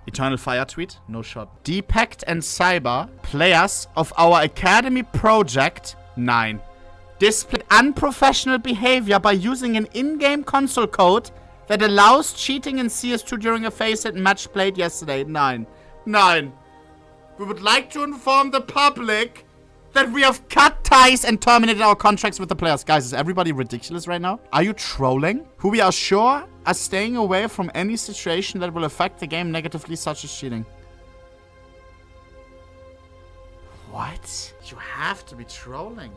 Eternal Fire tweet. No shot. Depact and Cyber, players of our academy project 9, displayed unprofessional behavior by using an in-game console code that allows cheating in CS2 during a Faceit match played yesterday. 9. We would like to inform the public that we have cut ties and terminated our contracts with the players. Guys, is everybody ridiculous right now? Are you trolling? Who we are sure are staying away from any situation that will affect the game negatively, such as cheating. What? You have to be trolling.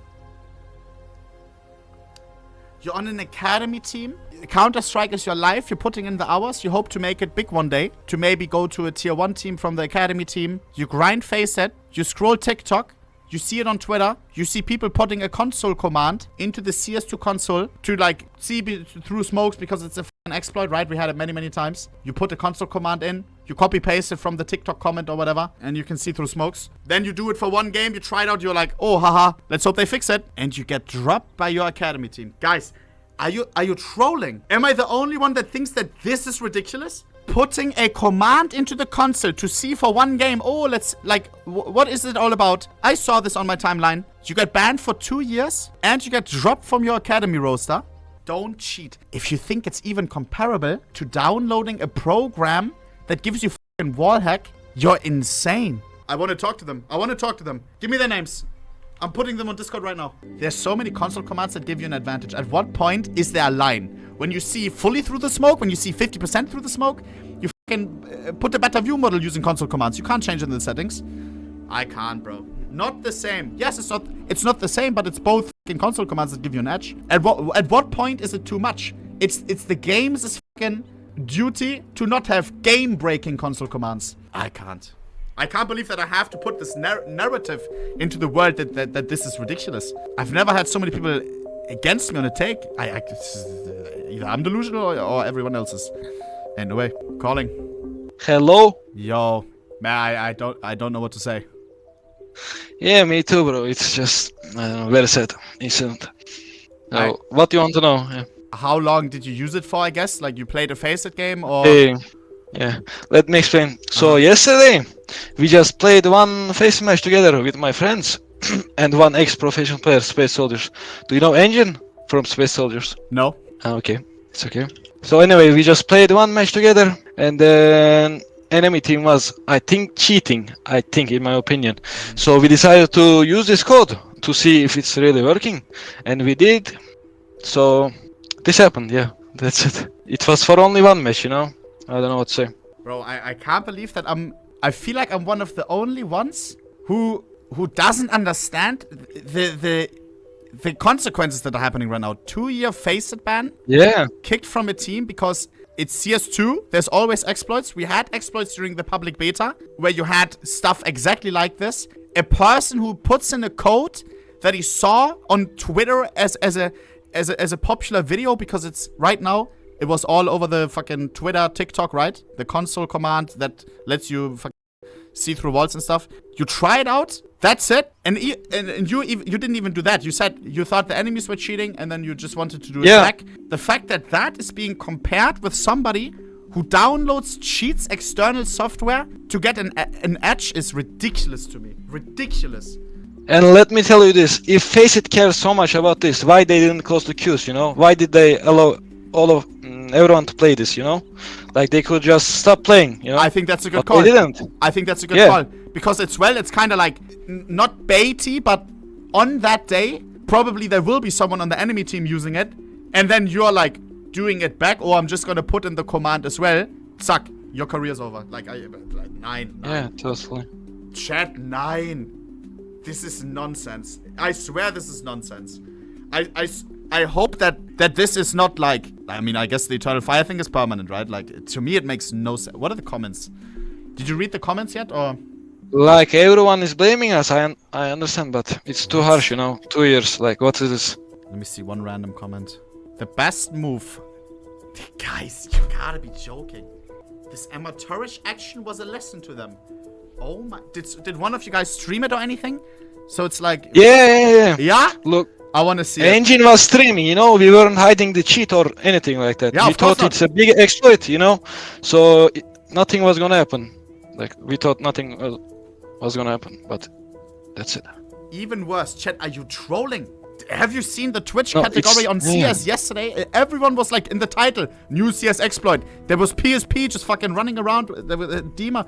You're on an academy team. Counter-Strike is your life. You're putting in the hours. You hope to make it big one day. To maybe go to a tier 1 team from the academy team. You grind Faceit. You scroll TikTok. You see it on Twitter. You see people putting a console command into the CS2 console to like see through smokes because it's a f***ing exploit, right? We had it many, many times. You put a console command in. You copy paste it from the TikTok comment or whatever. And you can see through smokes. Then you do it for one game. You try it out. You're like, oh, haha. Let's hope they fix it. And you get dropped by your academy team. Guys, are you trolling? Am I the only one that thinks that this is ridiculous? Putting a command into the console to see for one game. Oh, let's like, what is it all about? I saw this on my timeline. You get banned for 2 years and you get dropped from your academy roster. Don't cheat. If you think it's even comparable to downloading a program that gives you fucking wallhack, you're insane. I want to talk to them. Give me their names. I'm putting them on Discord right now. There's so many console commands that give you an advantage. At what point is there a line? When you see fully through the smoke, when you see 50% through the smoke, you fucking put a better view model using console commands. You can't change it in the settings. I can't, bro. Not the same. Yes, it's not the same, but it's both fucking console commands that give you an edge. At what point is it too much? It's the game's fucking duty to not have game-breaking console commands. I can't believe that I have to put this narrative into the world that this is ridiculous. I've never had so many people against me on a take. Either I'm delusional or everyone else is. Anyway, calling. Hello? Yo, man, I don't know what to say. Yeah, me too, bro. It's just very sad incident. What do you want to know? Yeah. How long did you use it for, I guess? Like you played a Faceit game or... Yeah, let me explain. So yesterday, we just played one Faceit match together with my friends and one ex-professional player, Space Soldiers. Do you know Engine from Space Soldiers? No. Okay, it's okay. So anyway, we just played one match together and then enemy team was, I think, cheating. I think, in my opinion. So we decided to use this code to see if it's really working. And we did. So this happened, yeah. That's it. It was for only one match, you know? I don't know what to say. Bro, I can't believe that I feel like I'm one of the only ones who doesn't understand the consequences that are happening right now. 2-year Faceit ban. Yeah. Kicked from a team because it's CS2. There's always exploits. We had exploits during the public beta where you had stuff exactly like this. A person who puts in a code that he saw on Twitter as a popular video because it's right now. It was all over the fucking Twitter, TikTok, right? The console command that lets you see through walls and stuff. You try it out. That's it. And you didn't even do that. You said you thought the enemies were cheating and then you just wanted to do it back. The fact that is being compared with somebody who downloads cheats external software to get an edge is ridiculous to me. Ridiculous. And let me tell you this. If Faceit cares so much about this, why they didn't close the queues, you know? Why did they allow everyone to play this, you know? Like they could just stop playing, you know? I think that's a good call. They didn't. I think that's a good call. Because it's kind of like, not baity, but on that day, probably there will be someone on the enemy team using it. And then you're like doing it back, or I'm just going to put in the command as well. Suck. Your career's over. Like 9. Yeah, totally. Chat 9. This is nonsense. I swear this is nonsense. I hope that this is not like... I mean, I guess the Eternal Fire thing is permanent, right? Like, to me, it makes no sense. What are the comments? Did you read the comments yet, or...? Like, everyone is blaming us, I understand, but it's too harsh, you know? 2 years, like, what is this? Let me see one random comment. The best move... Guys, you gotta be joking. This amateurish action was a lesson to them. Oh my... Did one of you guys stream it or anything? So it's like... Yeah. Yeah? Look. I want to see Engine was streaming, you know, we weren't hiding the cheat or anything like that. Yeah, we thought it's a big exploit, you know, so nothing was gonna happen. Like we thought nothing was gonna happen, but that's it. Even worse, chat, are you trolling? Have you seen the Twitch No, category on yeah. CS yesterday? Everyone was like in the title, new CS exploit. There was PSP just fucking running around. There was Dima.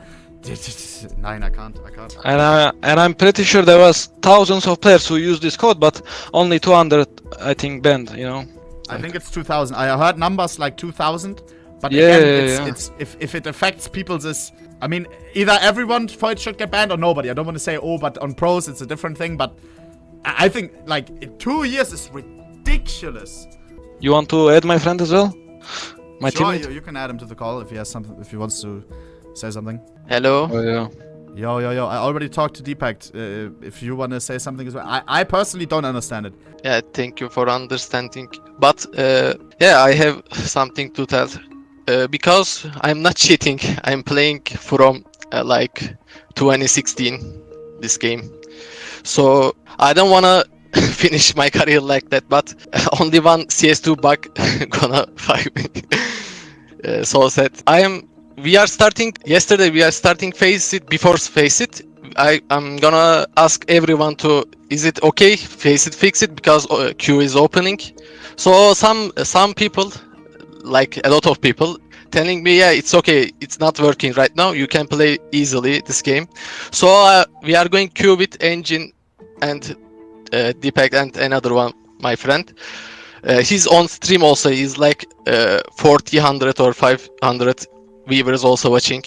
Nine, I can't. And I'm pretty sure there was thousands of players who used this code, but only 200, I think, banned. You know. I think it's 2,000. I heard numbers like 2,000. But Yeah, again, yeah. it's if it affects people's, I mean, either everyone for it should get banned or nobody. I don't want to say but on pros it's a different thing. But I think like 2 years is ridiculous. You want to add my friend as well? My Sure, teammate? you can add him to the call if he has something, if he wants to say something. Hello. Oh yeah. Yo. I already talked to Depact. If you want to say something as well. I personally don't understand it. Yeah, thank you for understanding. But yeah, I have something to tell. Because I'm not cheating. I'm playing from like 2016 this game. So I don't wanna finish my career like that. But only one CS2 bug gonna fuck me. So sad. We are starting yesterday. We are starting Faceit. Before Faceit, I'm gonna ask everyone to, is it okay? Faceit fix it because queue is opening. So some people, like a lot of people, telling me, yeah, it's okay, it's not working right now. You can play easily this game. So we are going queue with Engine and Depact and another one, my friend. He's on stream also. He's like 400 or 500 viewers also watching.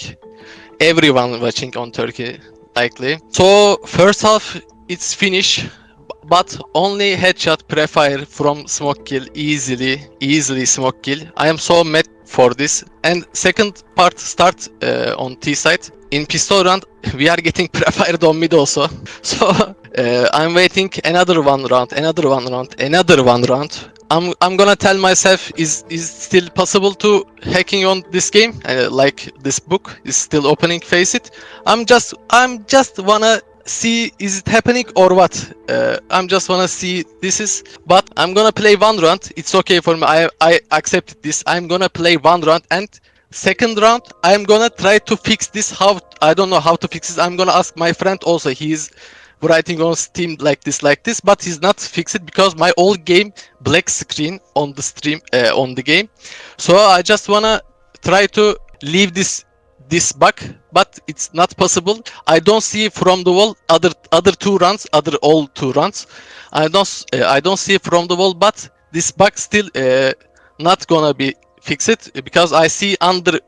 Everyone watching on Turkey, likely. So first half, it's finished. But only headshot pre-fire from smoke kill, easily smoke kill. I am so mad for this. And second part start on T side. In pistol round, we are getting pre-fired on mid also. So I'm waiting another one round. I'm gonna tell myself, is still possible to hacking on this game? Like this book is still opening, Faceit. I'm just wanna see, is it happening or what? I'm just wanna see this is, but I'm gonna play one round. It's okay for me. I accepted this. I'm gonna play one round, and second round I'm gonna try to fix this. How, I don't know how to fix this. I'm gonna ask my friend also. He's writing on Steam like this, but he's not fixed it because my old game black screen on the stream on the game. So I just wanna try to leave this bug, but it's not possible. I don't see from the wall other all two runs. I don't see from the wall, but this bug still not gonna be fixed because I see under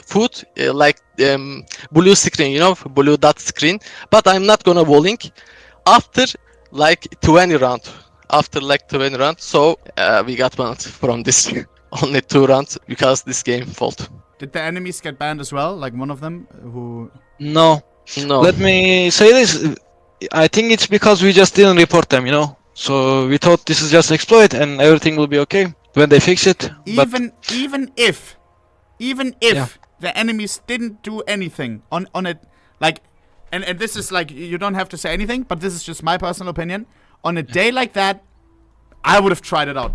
foot like blue screen, you know, blue dot screen. But I'm not gonna walling after like 20 round. So we got banned from this only 2 rounds because this game fault. Did the enemies get banned as well? Like one of them who... No. No. Let me say this. I think it's because we just didn't report them, you know. So we thought this is just exploit and everything will be okay when they fix it. Even if Yeah. the enemies didn't do anything on it, like, and this is like, you don't have to say anything, but this is just my personal opinion. On a day like that, I would have tried it out.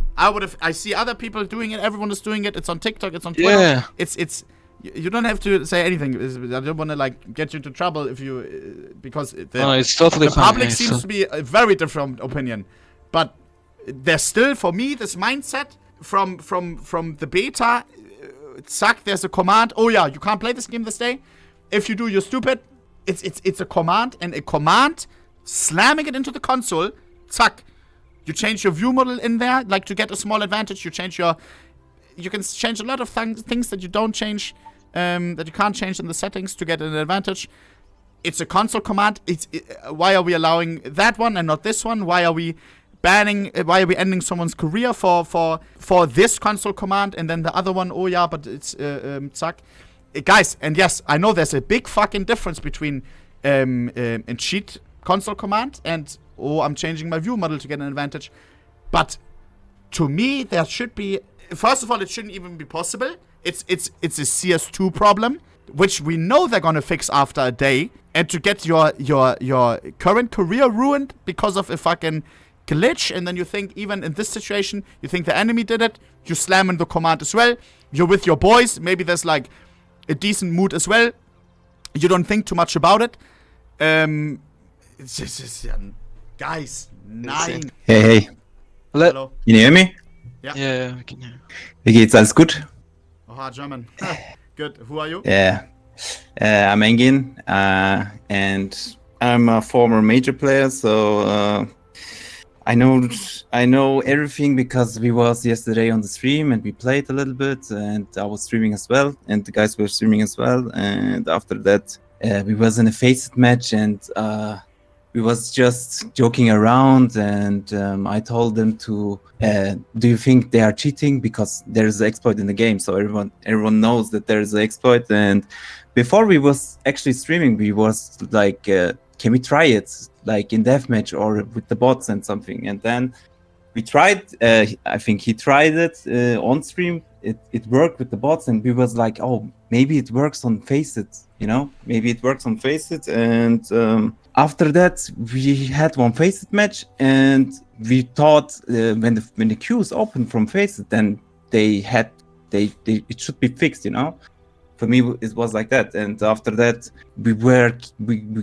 I see other people doing it. Everyone is doing it. It's on TikTok. It's on Twitter. Yeah. It's. You don't have to say anything. I don't want to like get you into trouble if you because No, it's totally the fine. public Yeah, seems to be a very different opinion. But there's still, for me, this mindset from the beta. Zack, there's a command. Oh yeah, you can't play this game this day. If you do, you're stupid. It's a command, and a command slamming it into the console. Zack. You change your view model in there, like to get a small advantage. You can change a lot of things that you don't change, that you can't change in the settings to get an advantage. It's a console command. Why are we allowing that one and not this one? Why are we banning? Why are we ending someone's career for this console command and then the other one? Oh yeah, but it's Zack, guys. And yes, I know there's a big fucking difference between a cheat console command and, oh, I'm changing my view model to get an advantage. But to me, there should be... First of all, it shouldn't even be possible. It's a CS2 problem, which we know they're gonna fix after a day. And to get your current career ruined because of a fucking glitch, and then you think, even in this situation, you think the enemy did it, you slam in the command as well. You're with your boys, maybe there's like a decent mood as well. You don't think too much about it. It's just guys, 9. Hey. Hello. Can you hear me? Yeah, I can hear. Wie geht's? Alles gut? Oha, German. Good. Who are you? Yeah. I'm Engin, and I'm a former major player, so I know everything because we was yesterday on the stream and we played a little bit, and I was streaming as well, and the guys were streaming as well. And after that, we was in a Faceit match, and we was just joking around, and I told them to, do you think they are cheating? Because there's an exploit in the game, so everyone knows that there's an exploit. And before we was actually streaming, we was like, can we try it, like in deathmatch or with the bots and something? And then we tried. I think he tried it on stream. It worked with the bots, and we was like, oh, maybe it works on Faceit, maybe it works on Faceit. And after that, we had one Faceit match, and we thought when the queues opened from Faceit, then it should be fixed, For me, it was like that. And after that, we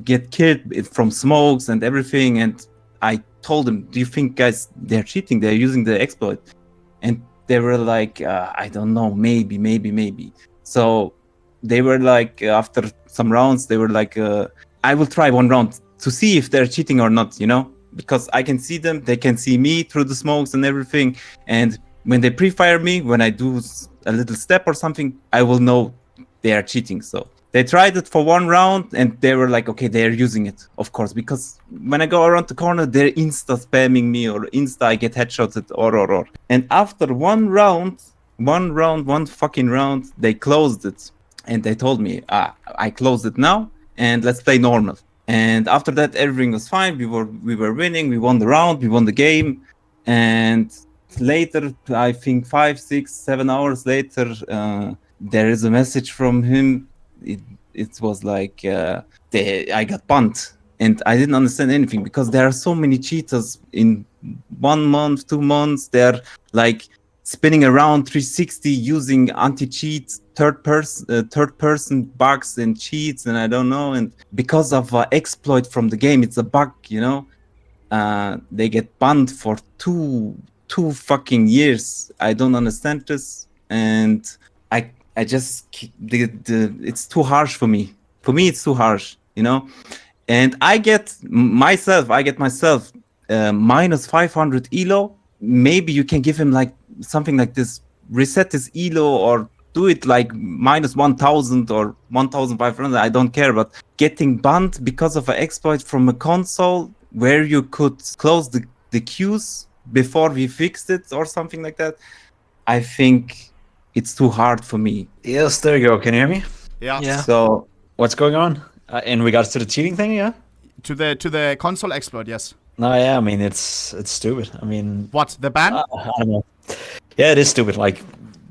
get killed from smokes and everything. And I told them, do you think, guys, they're cheating? They're using the exploit. And they were like, I don't know, maybe. So they were like, after some rounds, they were like, I will try one round to see if they're cheating or not, because I can see them, they can see me through the smokes and everything. And when they pre-fire me, when I do a little step or something, I will know they are cheating. So they tried it for one round, and they were like, okay, they're using it, of course, because when I go around the corner, they're insta spamming me, or insta I get headshoted, or. And after one fucking round, they closed it, and they told me, I closed it now, and let's play normal. And after that, everything was fine. We were winning. We won the round. We won the game. And later, I think 5, 6, 7 hours later, there is a message from him. It was like, I got banned. And I didn't understand anything, because there are so many cheaters in 1 month, 2 months. They're like spinning around 360 using anti-cheat, third person bugs and cheats, and I don't know. And because of exploit from the game, it's a bug, they get banned for two fucking years. I don't understand this, and I just it's too harsh for me. For me, it's too harsh, And I get myself minus 500 elo. Maybe you can give him like something like this, reset his elo, or do it like minus 1000 or 1500. I don't care, but getting banned because of an exploit from a console where you could close the queues before we fixed it or something like that, I think it's too hard for me. Yes, there you go. Can you hear me? Yeah. So what's going on in regards to the cheating thing? Yeah. To the console exploit, yes. No, yeah. I mean, it's stupid. I mean, What, the ban? I don't know. Yeah, it is stupid. Like,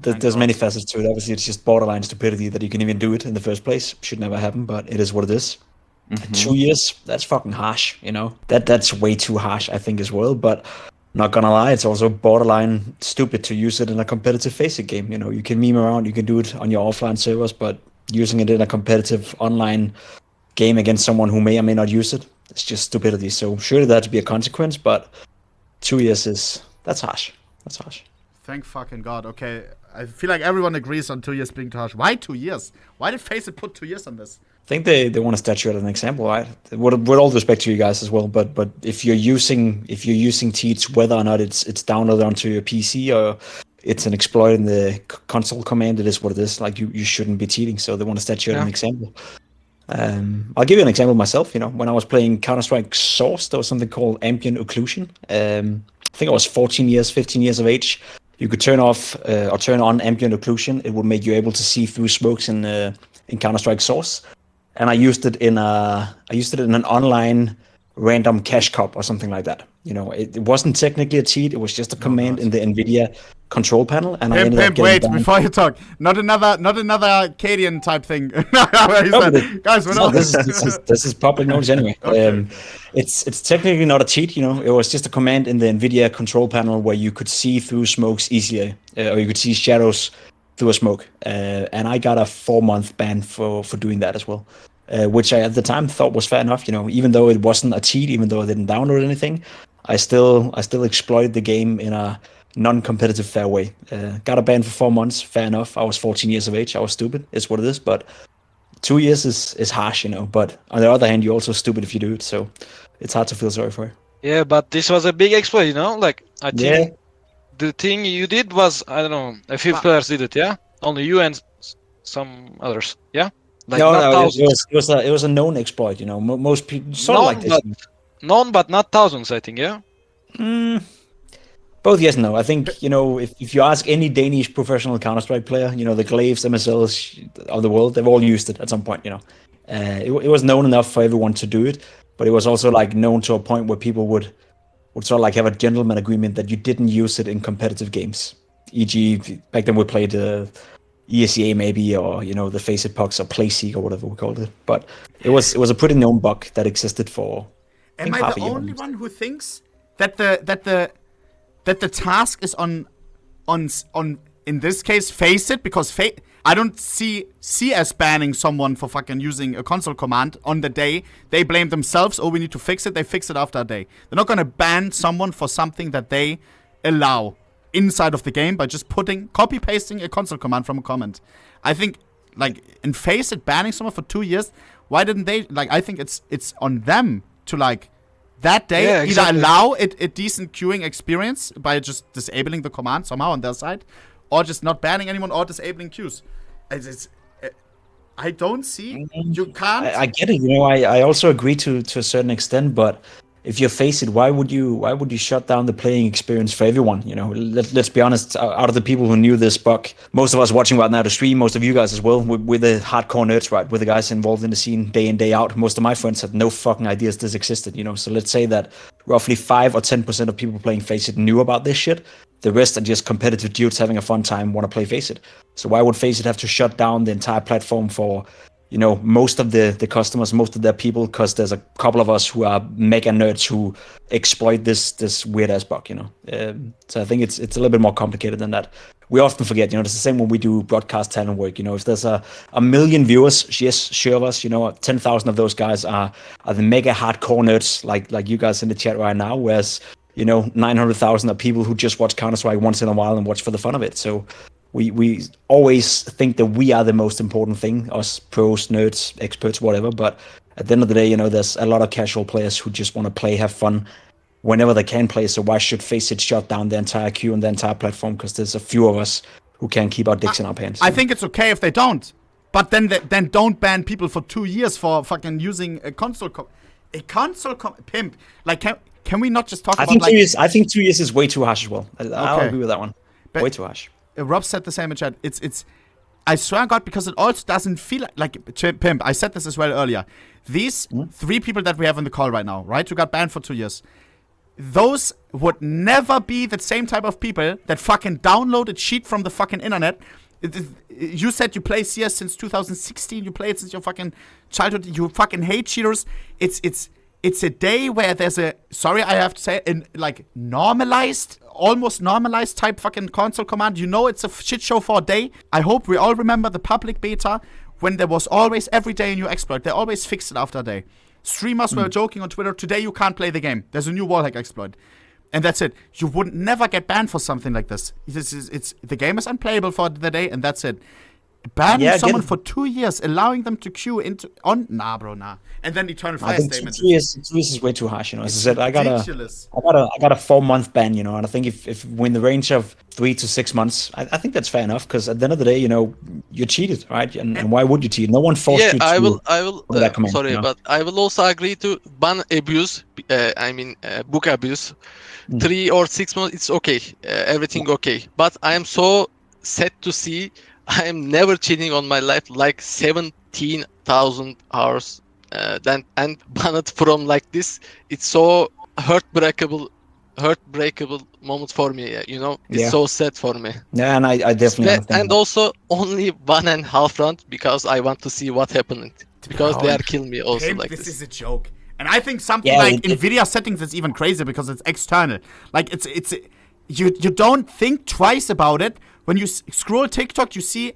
there's many facets to it. Obviously, it's just borderline stupidity that you can even do it in the first place. Should never happen, but it is what it is. 2 years, that's fucking harsh, That's way too harsh, I think, as well. But not gonna lie, it's also borderline stupid to use it in a competitive Faceit game. You can meme around, you can do it on your offline servers, but using it in a competitive online game against someone who may or may not use it, it's just stupidity. So surely there had to be a consequence, but 2 years that's harsh. That's harsh. Thank fucking God. Okay, I feel like everyone agrees on 2 years being too harsh. Why 2 years? Why did Faceit put 2 years on this? I think they want to statue it as an example, right? With all respect to you guys as well, but if you're using cheats, whether or not it's downloaded onto your PC or it's an exploit in the console command, it is what it is. Like you shouldn't be cheating, so they want to statue it as an example. I'll give you an example myself. When I was playing Counter-Strike Source, there was something called ambient occlusion. I think I was 15 years of age. You could turn off or turn on ambient occlusion. It would make you able to see through smokes in Counter-Strike Source. And I used it in an online random cache cop or something like that. It wasn't technically a cheat. It was just a command in the NVIDIA control panel. And Pimp, wait, before you talk, not another Cadian type thing. Guys, we're not. This is public knowledge anyway. Okay. It's technically not a cheat. It was just a command in the NVIDIA control panel where you could see through smokes easier, or you could see shadows through a smoke. And I got a 4-month ban for doing that as well. which I at the time thought was fair enough. Even though it wasn't a cheat, even though I didn't download anything, I still exploited the game in a non-competitive fair way. Got a ban for 4 months, fair enough. I was 14 years of age. I was stupid. It's what it is. But 2 years is harsh, But on the other hand, you're also stupid if you do it. So it's hard to feel sorry for. Yeah, but this was a big exploit, Like, I think Yeah. the thing you did was, I don't know, a few players did it, yeah? Only you and some others, yeah? Like, No, not no, thousands. it was a known exploit. Most people sort of like this. Known, but not thousands, I think, yeah? Both yes and no. I think, if you ask any Danish professional Counter-Strike player, the Glaives, MSLs of the world, they've all used it at some point, It was known enough for everyone to do it, but it was also like known to a point where people would sort of like have a gentleman agreement that you didn't use it in competitive games. E.g., back then we played ESEA maybe, or, the Faceit pucks or PlaySeek or whatever we called it. But it was a pretty known bug that existed for Am I half the a year. only one who thinks that the task is on in this case Faceit, because I don't see CS banning someone for fucking using a console command on the day. They blame themselves. Oh, we need to fix it. They fix it after a day. They're not gonna ban someone for something that they allow inside of the game by just copy pasting a console command from a comment. I think like in Faceit banning someone for 2 years. Why didn't they I think it's on them to that day either allow a decent queuing experience by just disabling the command somehow on their side, or just not banning anyone or disabling queues. I don't see. You can't. I get it. I also agree to a certain extent, but if you face it, why would you shut down the playing experience for everyone? Let's be honest. Out of the people who knew this bug, most of us watching right now the stream, most of you guys as well, we're the hardcore nerds, right? We're the guys involved in the scene day in, day out. Most of my friends had no fucking ideas this existed, So let's say that roughly 5 or 10% of people playing Faceit knew about this shit. The rest are just competitive dudes having a fun time, want to play Faceit. So why would Faceit have to shut down the entire platform for most of the customers, most of their people, because there's a couple of us who are mega nerds who exploit this weird ass bug, So I think it's a little bit more complicated than that. We often forget, it's the same when we do broadcast talent work. If there's a million viewers, yes, sure of us, 10,000 of those guys are the mega hardcore nerds like you guys in the chat right now, whereas 900,000 are people who just watch Counter-Strike once in a while and watch for the fun of it. So we always think that we are the most important thing, us pros, nerds, experts, whatever. But at the end of the day, there's a lot of casual players who just want to play, have fun whenever they can play. So why should Faceit shut down the entire queue and the entire platform? Because there's a few of us who can keep our dicks in our pants. I think it's okay if they don't. But then don't ban people for 2 years for fucking using a console Pimp. Can we not just talk about 2 years? I think 2 years is way too harsh as well. I'll agree with that one. But way too harsh. Rob said the same in chat. It's I swear to God, because it also doesn't feel like Pimp. I said this as well earlier. These 3 people that we have on the call right now, right, who got banned for 2 years, those would never be the same type of people that fucking download a cheat from the fucking internet. You said you play CS since 2016. You play it since your fucking childhood. You fucking hate cheaters. It's a day where there's I have to say, almost normalized type fucking console command. It's a shit show for a day. I hope we all remember the public beta when there was always every day a new exploit. They always fixed it after a day. Streamers were joking on Twitter, today you can't play the game. There's a new wallhack exploit. And that's it. You would never get banned for something like this. The game is unplayable for the day, and that's it. Banning someone for 2 years, allowing them to queue nah, bro. And then Eternal Fire statement. 2 years is way too harsh, As I said, I got a 4 month ban, And I think if we're in the range of 3 to 6 months, I think that's fair enough. Because at the end of the day, you cheated, right? And why would you cheat? No one forced you to. I will. That command, but I will also agree to ban abuse. Book abuse. 3 or 6 months, it's okay. Everything okay. But I am so sad to see. I am never cheating on my life, like 17,000 hours, and banned from like this. It's so heartbreakable moment for me. It's so sad for me. Yeah, and I definitely understand. And also only 1.5 round because I want to see what happened because they are killing me also Pimp, like this this. is a joke. And I think something like Nvidia settings is even crazier because it's external. Like you don't think twice about it. When you scroll TikTok, you see,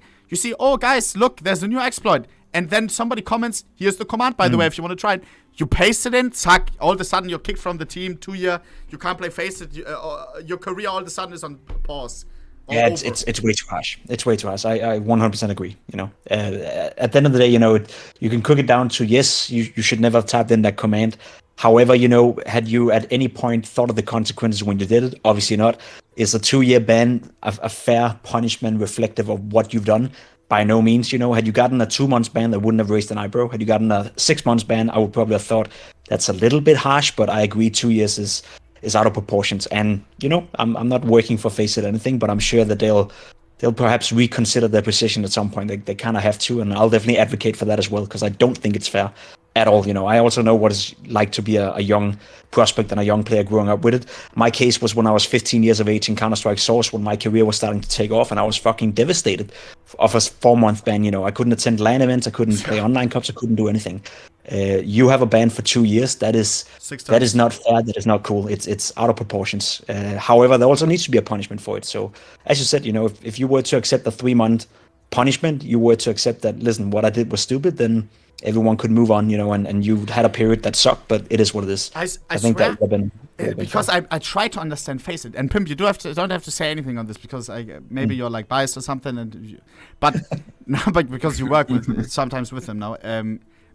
oh guys, look, there's a new exploit. and then somebody comments, here's the command, by the way, if you want to try it. You paste it in, zack, all of a sudden you're kicked from the team, 2 year, you can't play Faceit, your career all of a sudden is on pause. Yeah, it's way too harsh. It's way too harsh. I 100% agree. You know, at the end of the day, you know, you can cook it down to yes, you should never have typed in that command. However, you know, had you at any point thought of the consequences when you did it? Obviously not. Is a 2-year ban a fair punishment reflective of what you've done? By no means. You know, had you gotten a 2 months ban, that wouldn't have raised an eyebrow. Had you gotten a 6 months ban, I would probably have thought that's a little bit harsh. But I agree, 2 years is out of proportions. And you know, I'm not working for Faceit anything, but I'm sure that they'll perhaps reconsider their position at some point. They kind of have to, and I'll definitely advocate for that as well, because I don't think it's fair at all. You know, I also know what it's like to be a young prospect and a young player growing up with it. My case was when I was 15 years of age in Counter-Strike Source, when my career was starting to take off, and I was fucking devastated of a 4-month ban. You know, I couldn't attend LAN events, I couldn't play online cups, I couldn't do anything. You have a ban for 2 years. That is not fair. That is not cool. It's out of proportions. However, there also needs to be a punishment for it. So, as you said, you know, if you were to accept a 3-month punishment, you were to accept that, listen, what I did was stupid, then everyone could move on, you know, and you had a period that sucked, but it is what it is. I think swear, that would have been because I try to understand Faceit, and Pimp, you don't have to say anything on this, because maybe you're like biased or something, but because you work with sometimes with them now.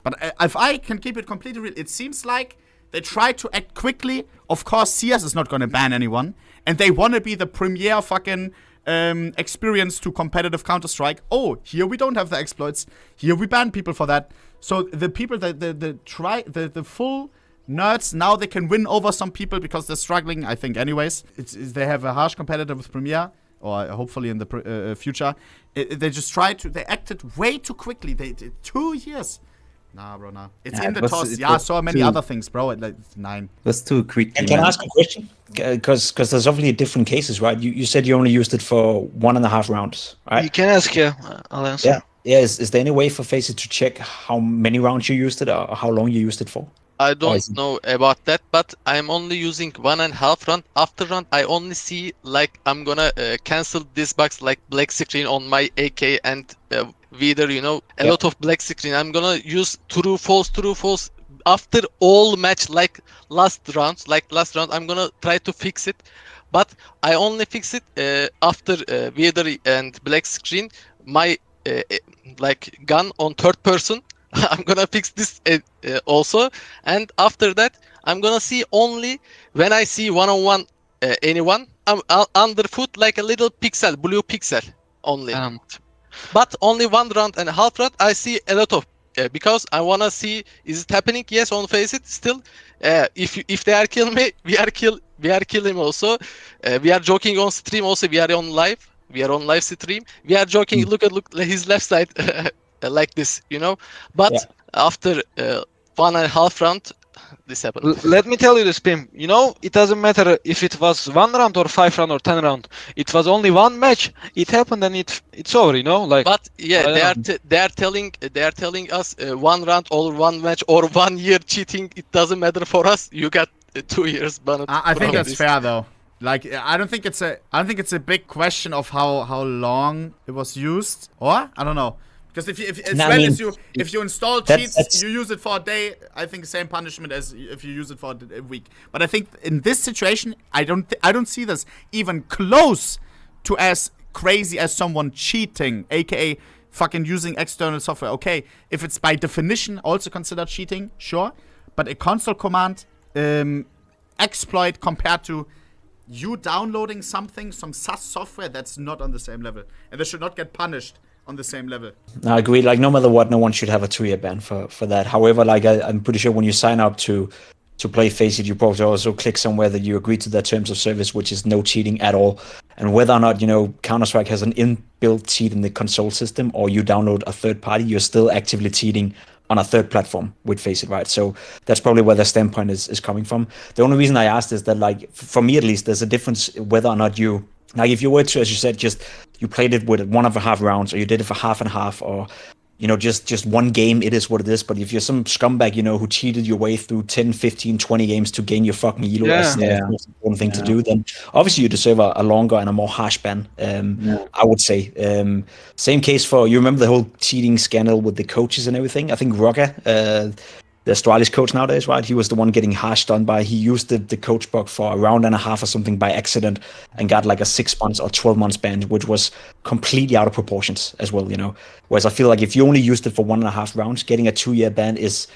But if I can keep it completely real, it seems like they try to act quickly. Of course, CS is not going to ban anyone, and they want to be the premier fucking experience to competitive Counter-Strike. Oh, here we don't have the exploits. Here we ban people for that. So the people that the full nerds, now they can win over some people because they're struggling, I think, anyways. They have a harsh competitor with Premier, or hopefully in the future. They just they acted way too quickly. They did 2 years. Nah, bro, nah. It's in the toss. Yeah, so many other things, bro. It's 9. That's too quick. And can I ask a question? Because there's obviously different cases, right? You said you only used it for 1.5 rounds, right? You can ask, yeah. I'll answer. Yeah. Is there any way for Faceit to check how many rounds you used it or how long you used it for? I don't know about that, but I'm only using 1.5 round. After round, I only see like I'm gonna cancel this box like black screen on my AK and Wither, you know, a lot of black screen. I'm gonna use true false after all match, like last round. I'm gonna try to fix it, but I only fix it after Wither and black screen. My like gun on third person. I'm gonna fix this also, and after that I'm gonna see only when I see one-on-one anyone. I'm underfoot like a little pixel, blue pixel only. But only 1.5 round I see a lot of because I wanna see, is it happening? Yes, on Faceit still. If they are kill me, we are kill him also. We are joking on stream also. We are on live stream. We are joking. Look his left side. Like this, you know, but after 1.5 round, this happened. Let me tell you this, Pimp. You know, it doesn't matter if it was 1 round or 5 round or 10 round. It was only one match. It happened and it's over. You know, like. But yeah, they are telling us 1 round or 1 match or 1 year cheating. It doesn't matter for us. You got 2 years banned. I think that's fair though. Like, I don't think it's a big question of how long it was used, or I don't know. Because if you install cheats, you use it for a day, I think same punishment as if you use it for a week. But I think in this situation, I don't see this even close to as crazy as someone cheating, aka fucking using external software. Okay, if it's by definition also considered cheating, sure. But a console command exploit compared to you downloading some sus software, that's not on the same level, and they should not get punished on the same level. I agree. Like, no matter what, no one should have a 2-year ban for that. However, like I'm pretty sure when you sign up to play Faceit, you probably also click somewhere that you agree to their terms of service, which is no cheating at all. And whether or not, you know, Counter-Strike has an inbuilt cheat in the console system, or you download a third party, you're still actively cheating on a third platform with Faceit, right? So that's probably where the standpoint is coming from. The only reason I asked is that, like, for me at least, there's a difference whether or not you, like, if you were to, as you said, just you played it with 1.5 rounds, or you did it for half and half, or just one game, it is what it is. But if you're some scumbag, who cheated your way through 10, 15, 20 games to gain your fucking elo, that's the most important thing to do, then obviously you deserve a longer and a more harsh ban, I would say. Same case for, you remember the whole cheating scandal with the coaches and everything? I think Roger, the Astralis coach nowadays, right? He was the one getting hashed on by, he used the coach book for a round and a half or something by accident and got like a 6 months or 12 months ban, which was completely out of proportions as well, Whereas I feel like if you only used it for 1.5 rounds, getting a 2-year ban is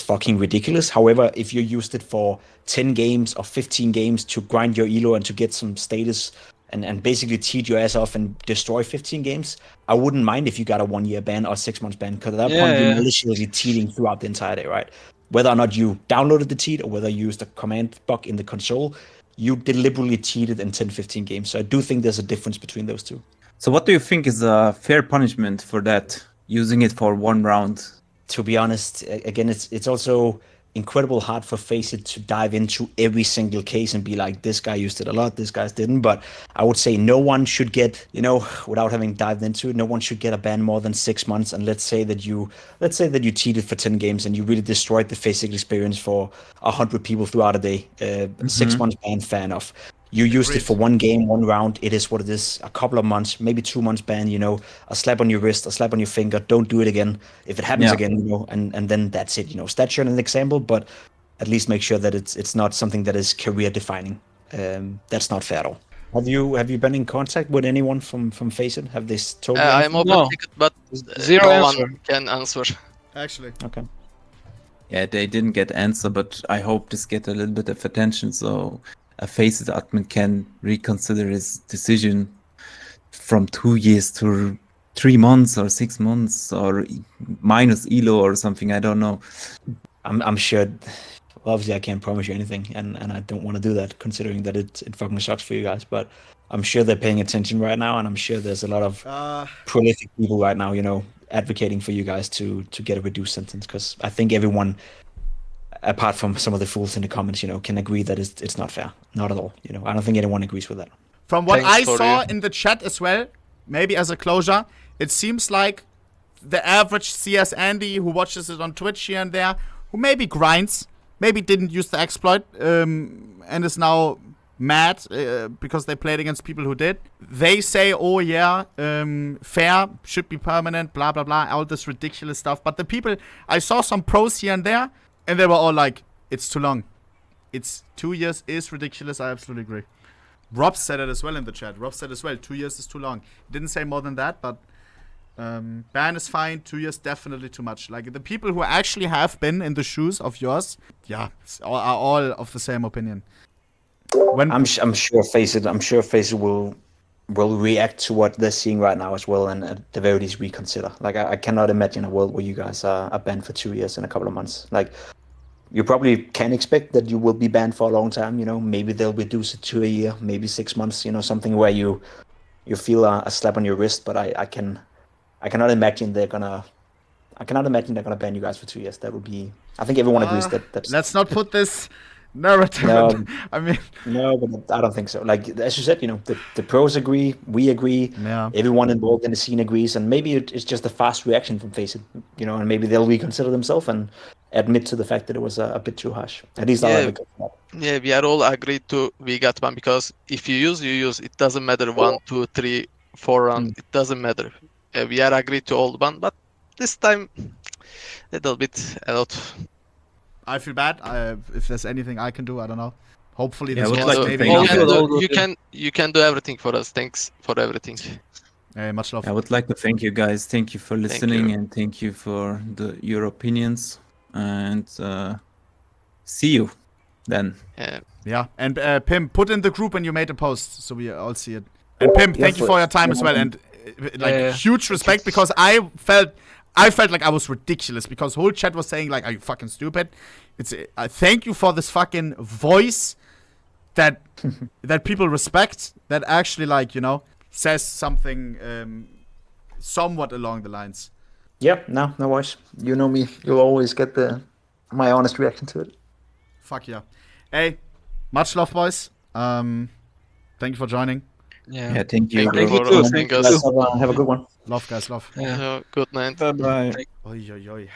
fucking ridiculous. However, if you used it for 10 games or 15 games to grind your elo and to get some status and basically cheat your ass off and destroy 15 games, I wouldn't mind if you got a 1-year ban or 6 months ban, because at that point you're maliciously cheating throughout the entire day, right? Whether or not you downloaded the cheat or whether you used a command bug in the console, you deliberately cheated in 10, 15 games. So I do think there's a difference between those two. So what do you think is a fair punishment for that, using it for 1 round? To be honest, again, it's also incredible hard for Faceit to dive into every single case and be like, this guy used it a lot, this guy didn't. But I would say no one should get, without having dived into it, no one should get a ban more than 6 months. And let's say that you cheated for 10 games and you really destroyed the Faceit experience for 100 people throughout a day. 6 months ban, fair enough. You used it for 1 game, 1 round. It is what it is. A couple of months, maybe 2 months ban, a slap on your wrist, a slap on your finger. Don't do it again. If it happens again, and then that's it. Statue an example, but at least make sure that it's not something that is career defining. That's not fair at all. Have you been in contact with anyone from Faceit? Have they told you? I'm open ticket, but Zero no answer. one can answer. Actually. Okay. Yeah, they didn't get answer, but I hope this get a little bit of attention, so a Faceit admin can reconsider his decision from 2 years to 3 months or 6 months or minus elo or something. I don't know. I'm sure. Obviously, I can't promise you anything, and I don't want to do that, considering that it fucking sucks for you guys. But I'm sure they're paying attention right now, and I'm sure there's a lot of prolific people right now, advocating for you guys to get a reduced sentence. Because I think everyone, apart from some of the fools in the comments, can agree that it's not fair. Not at all. I don't think anyone agrees with that. From what Thanks I for saw you. in the chat as well, maybe as a closure, it seems like the average CS Andy who watches it on Twitch here and there, who maybe grinds, maybe didn't use the exploit, and is now mad because they played against people who did. They say, oh yeah, fair, should be permanent, blah, blah, blah, all this ridiculous stuff. But the people, I saw some pros here and there, and they were all like, it's too long. It's 2 years is ridiculous. I absolutely agree. Rob said it as well in the chat. Rob said as well, 2 years is too long. He didn't say more than that, but ban is fine. 2 years definitely too much. Like the people who actually have been in the shoes of yours, are all of the same opinion. I'm sure Faceit will react to what they're seeing right now as well, and at the very least reconsider. Like I cannot imagine a world where you guys are banned for 2 years in a couple of months. Like you probably can expect that you will be banned for a long time. Maybe they'll reduce it to a year, maybe 6 months. Something where you feel a slap on your wrist. But I cannot imagine they're gonna ban you guys for 2 years. That would be. I think everyone agrees that's. Let's not put this narrative. No, I mean, no, but I don't think so. Like as you said, the pros agree, we agree, everyone involved in the scene agrees, and maybe it's just a fast reaction from Faceit, and maybe they'll reconsider themselves and admit to the fact that it was a bit too harsh. At least I'll advocate for that. Yeah, we are all agreed to we got ban, because if you use. It doesn't matter 1, 2, 3, 4 rounds. It doesn't matter. We are agreed to all ban, but this time a lot. I feel bad. If there's anything I can do, I don't know. Hopefully, this I would was like to maybe thank enough. You can do everything for us. Thanks for everything. Hey, much love. I would like to thank you guys. Thank you for listening and thank you for your opinions. And see you then. Yeah, and Pimp, put in the group when you made a post so we all see it. And Pimp, thank you for your time as well, and huge respect, because I felt like I was ridiculous, because whole chat was saying like, are you fucking stupid? It's thank you for this fucking voice that that people respect, that actually says something somewhat along the lines. Yep, no worries. You know me. You'll always get my honest reaction to it. Fuck yeah. Hey, much love, boys. Thank you for joining. Yeah. Yeah, thank you. Thank you for too. hosting Thank us. Guys, have a good one. Love, guys, love. Yeah. Good night. Bye bye. Oi, oi, oi.